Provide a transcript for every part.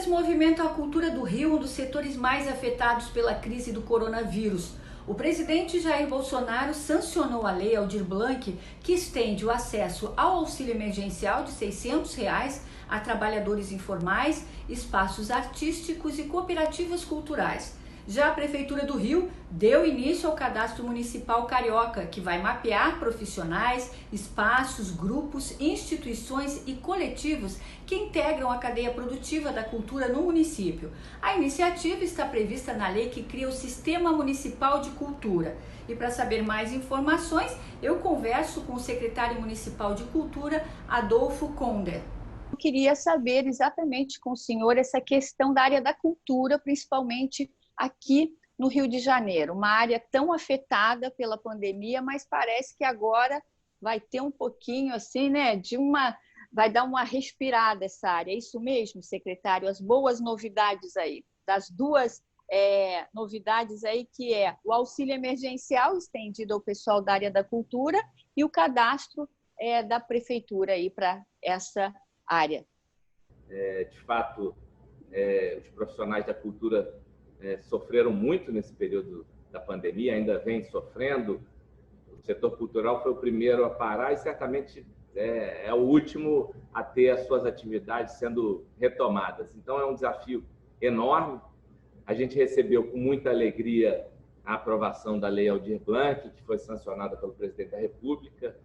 dias movimenta a cultura do Rio, um dos setores mais afetados pela crise do coronavírus. O presidente Jair Bolsonaro sancionou a Lei Aldir Blanc, que estende o acesso ao auxílio emergencial de R$ 600 a trabalhadores informais, espaços artísticos e cooperativas culturais. Já a Prefeitura do Rio deu início ao Cadastro Municipal Carioca, que vai mapear profissionais, espaços, grupos, instituições e coletivos que integram a cadeia produtiva da cultura no município. A iniciativa está prevista na lei que cria o Sistema Municipal de Cultura. E para saber mais informações, eu converso com o secretário municipal de Cultura, Adolfo Conder. Eu queria saber exatamente com o senhor essa questão da área da cultura, principalmente aqui no Rio de Janeiro, uma área tão afetada pela pandemia, mas parece que agora vai ter um pouquinho assim, né, vai dar uma respirada essa área. É isso mesmo, secretário? As boas novidades aí, das duas novidades aí, que é o auxílio emergencial estendido ao pessoal da área da cultura e o cadastro da prefeitura aí para essa área. De fato, os profissionais da cultura sofreram muito nesse período da pandemia, ainda vem sofrendo. O setor cultural foi o primeiro a parar e certamente é o último a ter as suas atividades sendo retomadas. Então, é um desafio enorme. A gente recebeu com muita alegria a aprovação da Lei Aldir Blanc, que foi sancionada pelo presidente da República,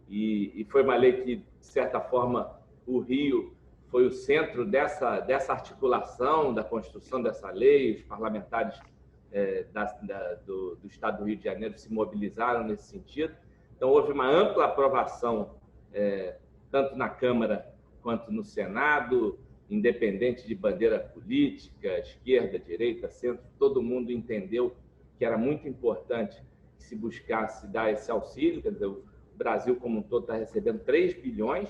e foi uma lei que, de certa forma, o Rio foi o centro dessa articulação, da construção dessa lei. Os parlamentares do Estado do Rio de Janeiro se mobilizaram nesse sentido. Então, houve uma ampla aprovação, tanto na Câmara quanto no Senado, independente de bandeira política, esquerda, direita, centro, todo mundo entendeu que era muito importante que se buscasse dar esse auxílio. Quer dizer, o Brasil como um todo está recebendo 3 bilhões,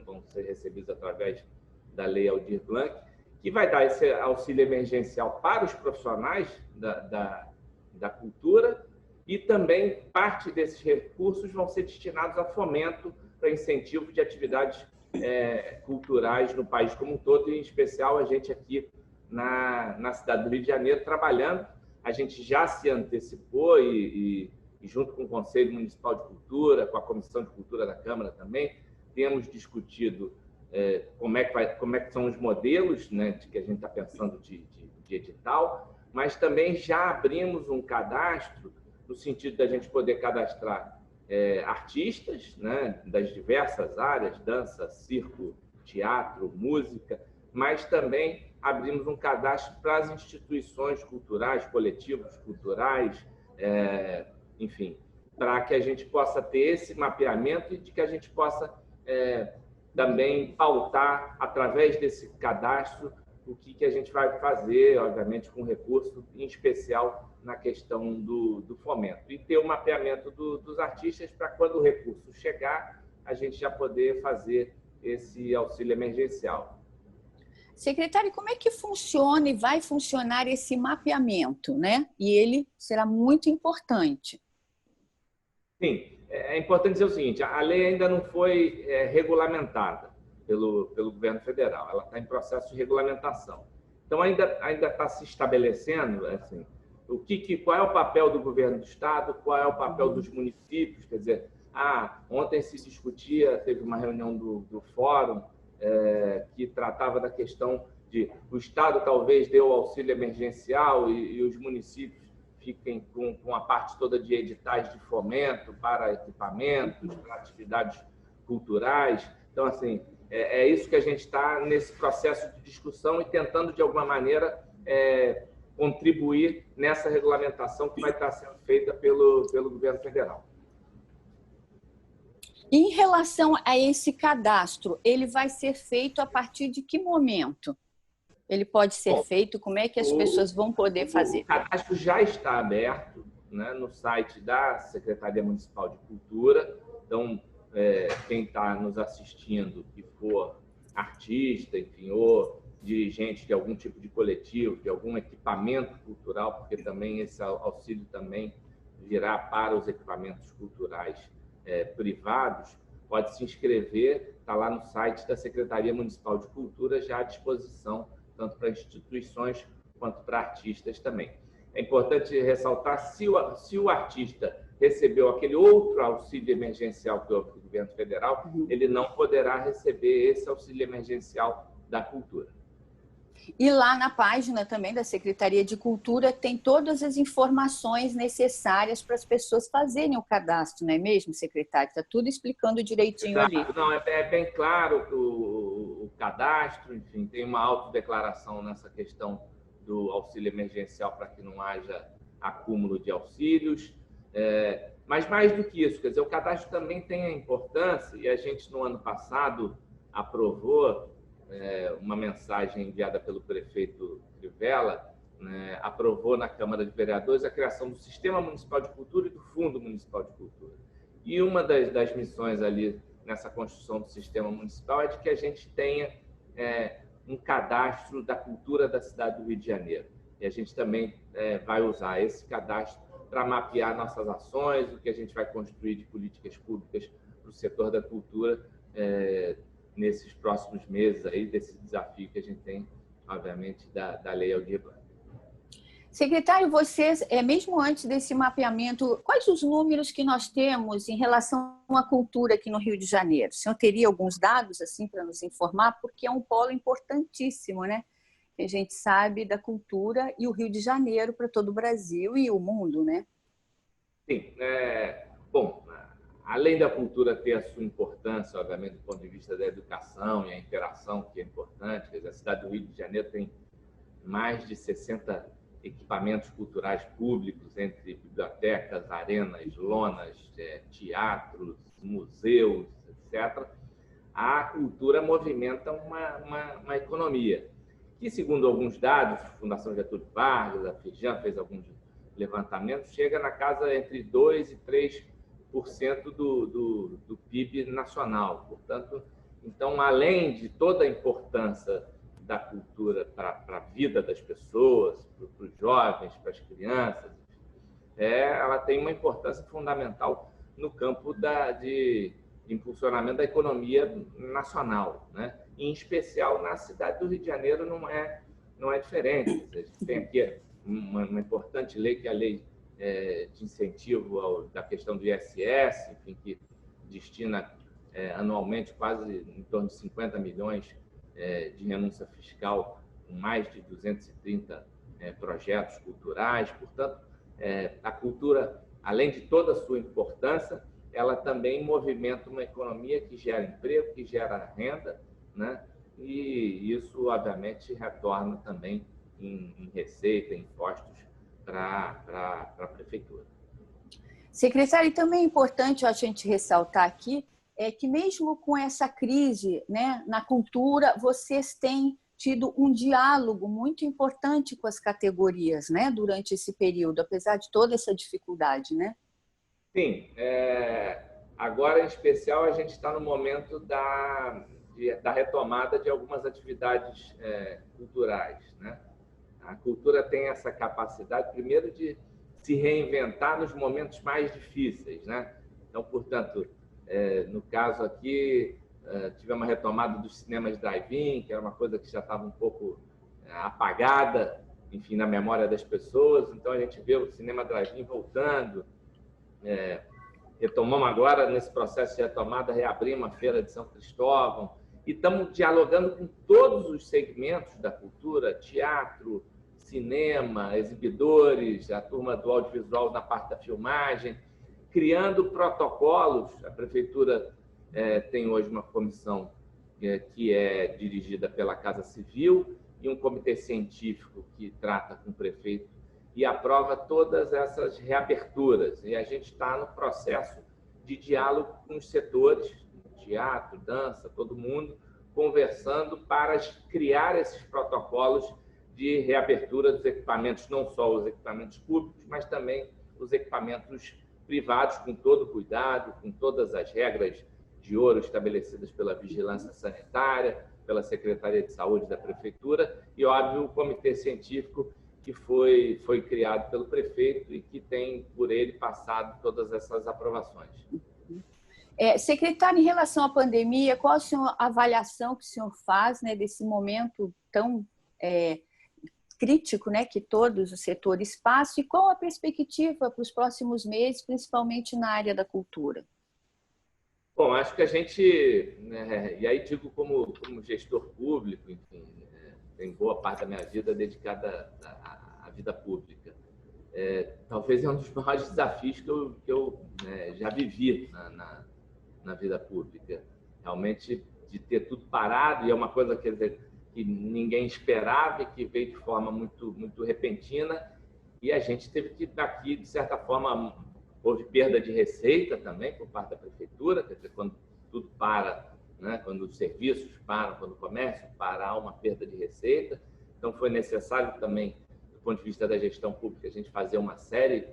vão ser recebidos através da Lei Aldir Blanc, que vai dar esse auxílio emergencial para os profissionais da cultura, e também parte desses recursos vão ser destinados a fomento para incentivo de atividades culturais no país como um todo, e em especial a gente aqui na cidade do Rio de Janeiro trabalhando. A gente já se antecipou e junto com o Conselho Municipal de Cultura, com a Comissão de Cultura da Câmara também, temos discutido como é que são os modelos, né, de que a gente está pensando de edital, mas também já abrimos um cadastro no sentido da gente poder cadastrar artistas, né, das diversas áreas, dança, circo, teatro, música, mas também abrimos um cadastro para as instituições culturais, coletivos culturais, enfim, para que a gente possa ter esse mapeamento e de que a gente possa também pautar, através desse cadastro, o que a gente vai fazer, obviamente, com recurso, em especial na questão do fomento. E ter o mapeamento dos artistas para, quando o recurso chegar, a gente já poder fazer esse auxílio emergencial. Secretário, como é que funciona e vai funcionar esse mapeamento, né? E ele será muito importante. Sim, é importante dizer o seguinte: a lei ainda não foi regulamentada pelo governo federal, ela está em processo de regulamentação. Então, ainda está se estabelecendo assim, qual é o papel do governo do Estado, qual é o papel dos municípios. Quer dizer, ontem se discutia, teve uma reunião do Fórum que tratava da questão de o Estado talvez dê o auxílio emergencial e os municípios fiquem com a parte toda de editais de fomento para equipamentos, para atividades culturais. Então, assim, é isso que a gente está nesse processo de discussão e tentando, de alguma maneira, contribuir nessa regulamentação que vai estar sendo feita pelo governo federal. Em relação a esse cadastro, ele vai ser feito a partir de que momento? Ele pode ser feito? Como é que as pessoas vão poder fazer? O cadastro já está aberto, né, no site da Secretaria Municipal de Cultura. Então, quem está nos assistindo, que for artista, enfim, ou dirigente de algum tipo de coletivo, de algum equipamento cultural, porque também esse auxílio também virá para os equipamentos culturais privados, pode se inscrever, está lá no site da Secretaria Municipal de Cultura, já à disposição. tanto para instituições quanto para artistas também. É importante ressaltar, se o artista recebeu aquele outro auxílio emergencial que houve do governo federal, ele não poderá receber esse auxílio emergencial da cultura. E lá na página também da Secretaria de Cultura tem todas as informações necessárias para as pessoas fazerem o cadastro, não é mesmo, secretário? Está tudo explicando direitinho. Exato. Ali. Não, é bem claro o cadastro, enfim, tem uma autodeclaração nessa questão do auxílio emergencial para que não haja acúmulo de auxílios. Mas mais do que isso, quer dizer, o cadastro também tem a importância, e a gente no ano passado aprovou uma mensagem enviada pelo prefeito Crivella, né, aprovou na Câmara de Vereadores a criação do Sistema Municipal de Cultura e do Fundo Municipal de Cultura. E uma das missões ali nessa construção do sistema municipal é de que a gente tenha um cadastro da cultura da cidade do Rio de Janeiro. E a gente também vai usar esse cadastro para mapear nossas ações, o que a gente vai construir de políticas públicas para o setor da cultura nesses próximos meses, aí, desse desafio que a gente tem, obviamente, da Lei Aldir Blanc. Secretário, vocês, mesmo antes desse mapeamento, quais os números que nós temos em relação à cultura aqui no Rio de Janeiro? O senhor teria alguns dados assim para nos informar? Porque é um polo importantíssimo, né? Que a gente sabe da cultura e o Rio de Janeiro para todo o Brasil e o mundo, né? Sim. Bom, além da cultura ter a sua importância, obviamente, do ponto de vista da educação e a interação, que é importante, quer dizer, a cidade do Rio de Janeiro tem mais de 60 equipamentos culturais públicos, entre bibliotecas, arenas, lonas, teatros, museus, etc. A cultura movimenta uma economia que, segundo alguns dados, a Fundação Getúlio Vargas, a Fijan fez alguns levantamentos, chega na casa entre 2% e 3% do PIB nacional. Portanto, então, além de toda a importância da cultura para a vida das pessoas, para os jovens, para as crianças, ela tem uma importância fundamental no campo de impulsionamento da economia nacional, né? Em especial na cidade do Rio de Janeiro não é diferente. A gente tem aqui uma importante lei, que é a lei de incentivo da questão do ISS, enfim, que destina anualmente quase em torno de 50 milhões de renúncia fiscal, com mais de 230 projetos culturais. Portanto, a cultura, além de toda a sua importância, ela também movimenta uma economia que gera emprego, que gera renda, né? E isso, obviamente, retorna também em receita, em impostos para a prefeitura. Secretário, e também é importante a gente ressaltar aqui que mesmo com essa crise, né, na cultura, vocês têm tido um diálogo muito importante com as categorias, né, durante esse período, apesar de toda essa dificuldade, né? Sim. Agora, em especial, a gente está no momento da retomada de algumas atividades culturais, né? A cultura tem essa capacidade, primeiro, de se reinventar nos momentos mais difíceis, né? Então, portanto, no caso aqui, tivemos uma retomada dos cinemas drive-in, que era uma coisa que já estava um pouco apagada, enfim, na memória das pessoas. Então, a gente vê o cinema drive-in voltando. Retomamos agora, nesse processo de retomada, reabrimos a Feira de São Cristóvão. E estamos dialogando com todos os segmentos da cultura, teatro, cinema, exibidores, a turma do audiovisual na parte da filmagem, criando protocolos. A Prefeitura tem hoje uma comissão que é dirigida pela Casa Civil e um comitê científico que trata com o prefeito e aprova todas essas reaberturas. E a gente está no processo de diálogo com os setores, teatro, dança, todo mundo, conversando para criar esses protocolos de reabertura dos equipamentos, não só os equipamentos públicos, mas também os equipamentos privados, com todo cuidado, com todas as regras de ouro estabelecidas pela Vigilância Sanitária, pela Secretaria de Saúde da Prefeitura e, óbvio, o comitê científico que foi criado pelo prefeito e que tem, por ele, passado todas essas aprovações. Secretário, em relação à pandemia, qual a avaliação que o senhor faz, né, desse momento tão crítico, né, que todos os setores passam, e qual a perspectiva para os próximos meses, principalmente na área da cultura? Bom, acho que a gente, né, e aí digo como gestor público, enfim, tem boa parte da minha vida dedicada à vida pública. Talvez é um dos maiores desafios que eu já vivi na vida pública. Realmente, de ter tudo parado, e é uma coisa, quer dizer, que ninguém esperava e que veio de forma muito, muito repentina, e a gente teve que, daqui, de certa forma, houve perda de receita também por parte da prefeitura, quer dizer, quando tudo para, né? Quando os serviços param, quando o comércio para, há uma perda de receita. Então, foi necessário também, do ponto de vista da gestão pública, a gente fazer uma série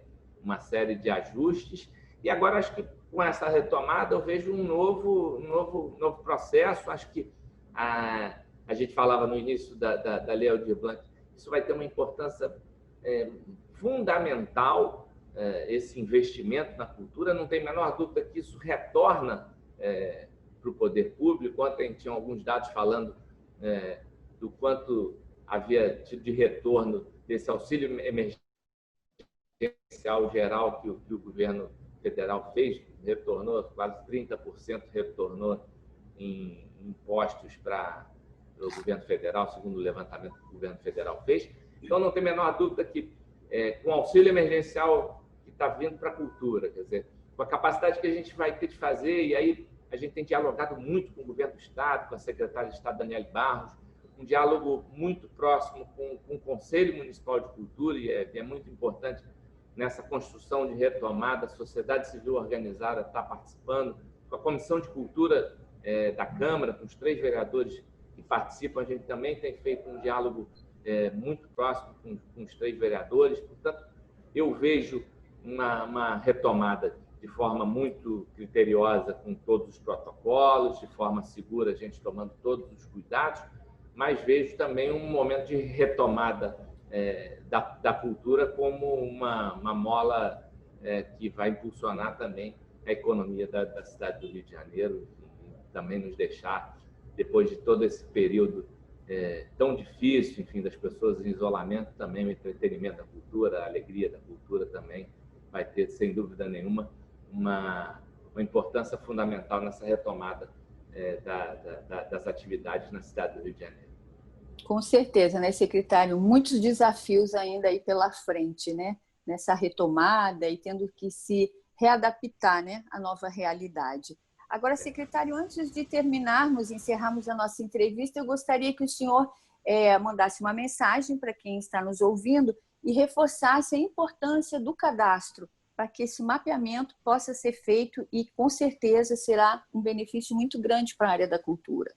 de ajustes. E agora, acho que com essa retomada, eu vejo um novo processo. Acho que a gente falava no início da Lei Aldir Blanc, isso vai ter uma importância fundamental, esse investimento na cultura. Não tem a menor dúvida que isso retorna para o poder público. Ontem tinham alguns dados falando do quanto havia tido de retorno desse auxílio emergencial geral que o governo federal fez, retornou quase 30%, retornou em impostos para o governo federal, segundo o levantamento que o governo federal fez. Então, não tem a menor dúvida que, com o auxílio emergencial que está vindo para a cultura, quer dizer, com a capacidade que a gente vai ter de fazer, e aí a gente tem dialogado muito com o governo do Estado, com a secretária de Estado, Daniele Barros, um diálogo muito próximo com o Conselho Municipal de Cultura, e é muito importante nessa construção de retomada. A sociedade civil organizada está participando, com a Comissão de Cultura da Câmara, com os 3 vereadores que participam, a gente também tem feito um diálogo muito próximo com os 3 vereadores. Portanto, eu vejo uma retomada de forma muito criteriosa, com todos os protocolos, de forma segura, a gente tomando todos os cuidados, mas vejo também um momento de retomada da cultura como uma mola que vai impulsionar também a economia da cidade do Rio de Janeiro, e também nos deixar, depois de todo esse período tão difícil, enfim, das pessoas em isolamento, também o entretenimento da cultura, a alegria da cultura também vai ter, sem dúvida nenhuma, uma importância fundamental nessa retomada das atividades na cidade do Rio de Janeiro. Com certeza, né, secretário? Muitos desafios ainda aí pela frente, né? Nessa retomada e tendo que se readaptar, né, à nova realidade. Agora, secretário, antes de terminarmos, encerrarmos a nossa entrevista, eu gostaria que o senhor mandasse uma mensagem para quem está nos ouvindo e reforçasse a importância do cadastro para que esse mapeamento possa ser feito e, com certeza, será um benefício muito grande para a área da cultura.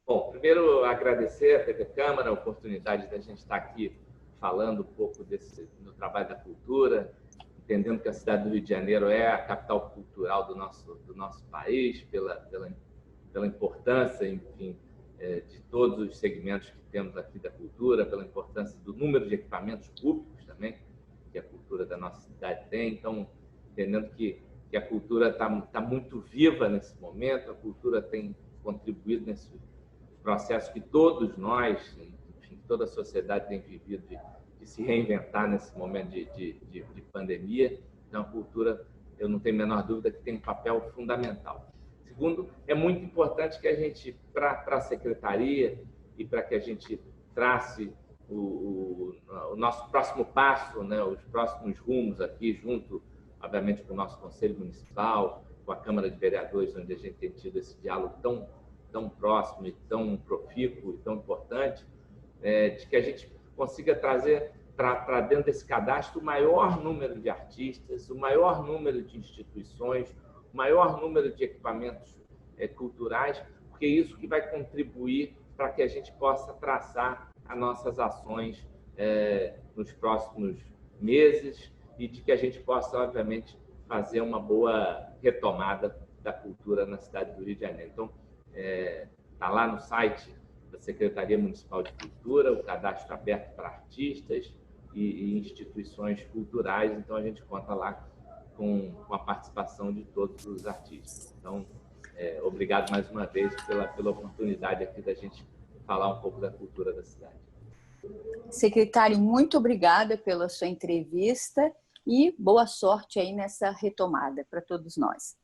Bom, primeiro agradecer à TV Câmara a oportunidade da gente estar aqui falando um pouco do trabalho da cultura, entendendo que a cidade do Rio de Janeiro é a capital cultural do nosso país, pela importância, enfim, de todos os segmentos que temos aqui da cultura, pela importância do número de equipamentos públicos também que a cultura da nossa cidade tem. Então, entendendo que a cultura está muito viva nesse momento, a cultura tem contribuído nesse processo que todos nós, enfim, toda a sociedade tem vivido de se reinventar nesse momento de pandemia. Então, a cultura, eu não tenho a menor dúvida que tem um papel fundamental. Segundo, é muito importante que a gente, para a secretaria e para que a gente trace o nosso próximo passo, né, os próximos rumos aqui, junto, obviamente, com o nosso Conselho Municipal, com a Câmara de Vereadores, onde a gente tem tido esse diálogo tão próximo e tão profícuo e tão importante, de que a gente consiga trazer para dentro desse cadastro o maior número de artistas, o maior número de instituições, o maior número de equipamentos culturais, porque é isso que vai contribuir para que a gente possa traçar as nossas ações nos próximos meses e de que a gente possa, obviamente, fazer uma boa retomada da cultura na cidade do Rio de Janeiro. Então, está lá no site da Secretaria Municipal de Cultura, o cadastro aberto para artistas e instituições culturais. Então, a gente conta lá com a participação de todos os artistas. Então, obrigado mais uma vez pela oportunidade aqui da gente falar um pouco da cultura da cidade. Secretário, muito obrigada pela sua entrevista e boa sorte aí nessa retomada para todos nós.